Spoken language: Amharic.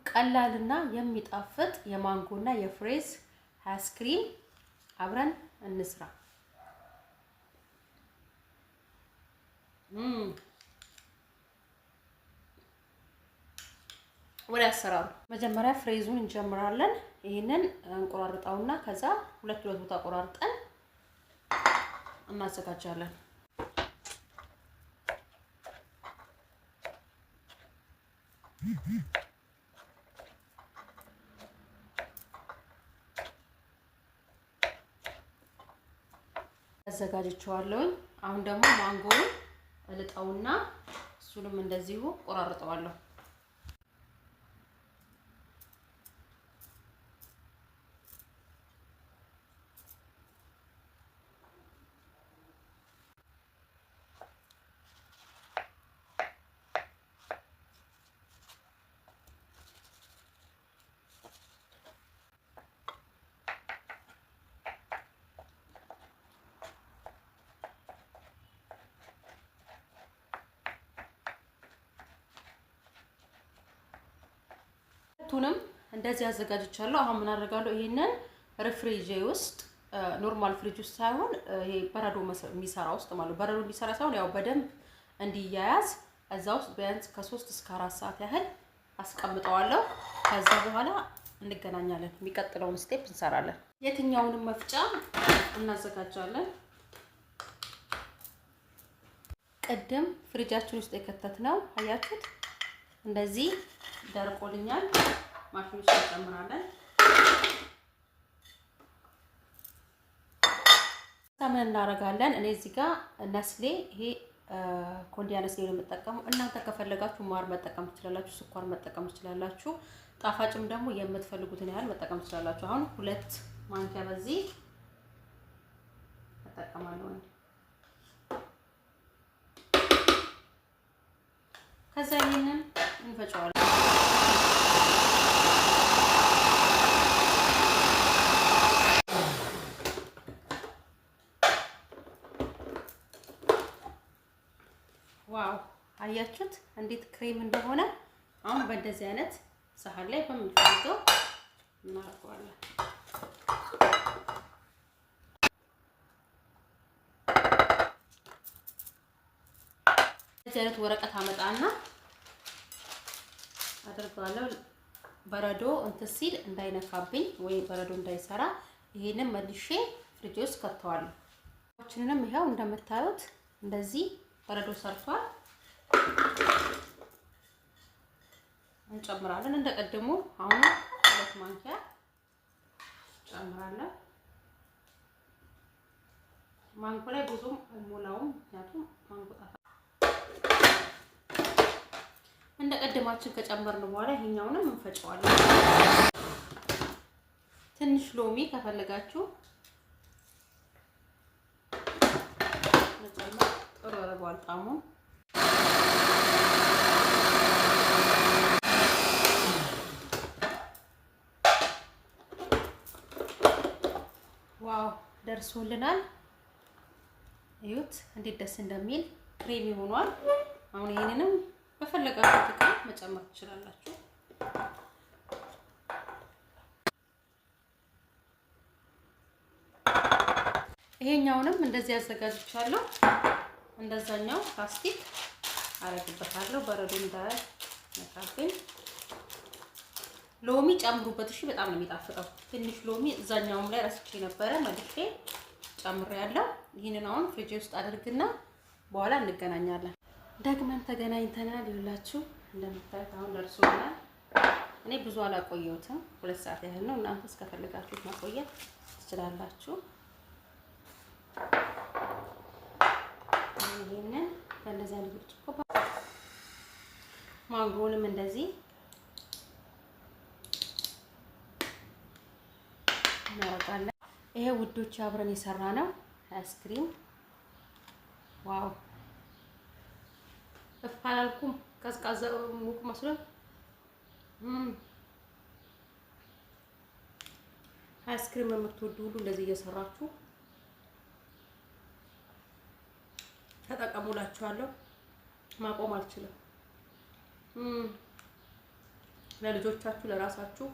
ቀላልና የሚጣፍጥ የማንጎና የፍሬዝ አይስክሪም አብረን እንስራ። ወደ አሰራሩ መጀመሪያ ፍሬዙን እንጀምራለን። ይሄንን እንቆራርጣውና ከዛ ሁለት ቦታ ቆራርጠን እናዘጋጃለን። አዘጋጅቼዋለሁ። አሁን ደግሞ ማንጎውን እልጣውና እሱንም እንደዚሁ ቆራርጠዋለሁ። ሁለቱንም እንደዚህ አዘጋጅቻለሁ። አሁን ምን አደርጋለሁ? ይሄንን ሪፍሪጅ ውስጥ ኖርማል ፍሪጅ ውስጥ ሳይሆን ይሄ በረዶ የሚሰራ ውስጥ ማለት በረዶ የሚሰራ ሳይሆን ያው በደንብ እንዲያያዝ እዛ ውስጥ ቢያንስ ከ3 እስከ 4 ሰዓት ያህል አስቀምጠዋለሁ። ከዛ በኋላ እንገናኛለን። የሚቀጥለውን ስቴፕ እንሰራለን። የትኛውንም መፍጫ እናዘጋጃለን። ቅድም ፍሪጃችን ውስጥ የከተትነው አያችሁት? እንደዚህ ደርቆልኛል። ማሽኑ ውስጥ እንጨምራለን። ምን እናደርጋለን? እኔ እዚህ ጋር ነስሌ ይሄ ኮንዲያ ነስሌ ነው የምጠቀመው። እናንተ ከፈለጋችሁ ማር መጠቀም ትችላላችሁ፣ ስኳር መጠቀም ትችላላችሁ። ጣፋጭም ደግሞ የምትፈልጉትን ያህል መጠቀም ትችላላችሁ። አሁን 2 ማንኪያ በዚህ እጠቀማለሁ። ከዛ ይሄንን እንፈጨዋለን። ዋው አያችሁት እንዴት ክሬም እንደሆነ። አሁን በእንደዚህ አይነት ሳህን ላይ በምንፈልገው እናደርገዋለን። እዚህ አይነት ወረቀት አመጣና አደርጋለሁ። በረዶ እንትን ሲል እንዳይነካብኝ ወይ በረዶ እንዳይሰራ ይሄንን መልሼ ፍሪጅ ውስጥ ከተዋለሁ። አሁንም ይሄው እንደምታዩት እንደዚህ በረዶ ሰርቷል። እንጨምራለን እንደቀደሙ። አሁን 2 ማንኪያ ጨምራለሁ። ማንጎ ላይ ብዙም አልሞላውም፣ ምክንያቱም ማንጎ ጣፋ እንደቀደማችን ከጨመርን በኋላ ይሄኛውንም እንፈጨዋለን። ትንሽ ሎሚ ከፈለጋችሁ መጨመር ጥሩ ያደርገዋል ጣዕሙን። ዋው ደርሶልናል። እዩት እንዴት ደስ እንደሚል ክሬሚ ሆኗል። አሁን ይሄንንም በፈለጋችሁት እቃ መጨመር ትችላላችሁ። ይሄኛውንም እንደዚህ አዘጋጅቻለሁ። እንደዛኛው ፕላስቲክ አረግበታለሁ በረዶ እንዳይነካብኝ። ሎሚ ጨምሩበት እሺ፣ በጣም ነው የሚጣፍጠው። ትንሽ ሎሚ እዛኛውም ላይ ረስቼ ነበረ መልሼ ጨምሬያለሁ። ይሄንን አሁን ፍሪጅ ውስጥ አድርግና በኋላ እንገናኛለን። ደግመን ተገናኝተናል። ይኸውላችሁ እንደምታዩት አሁን ደርሶናል። እኔ ብዙ አላቆየሁትም፣ 2 ሰዓት ያህል ነው። እናንተ እስከፈለጋችሁት ማቆየት ትችላላችሁ። ይሄንን በእንደዚህ አይነት ብርጭቆ ማንጎውንም እንደዚህ እናወጣለን። ይሄ ውዶች አብረን የሰራ ነው አይስክሪም። ዋው እፋላልኩም ቀዝቃዛ ሙቅ መስሎ አይስክሪም የምትወዱ ሁሉ እንደዚህ እየሰራችሁ ተጠቀሙላችኋለሁ። ማቆም አልችልም። ለልጆቻችሁ ለራሳችሁ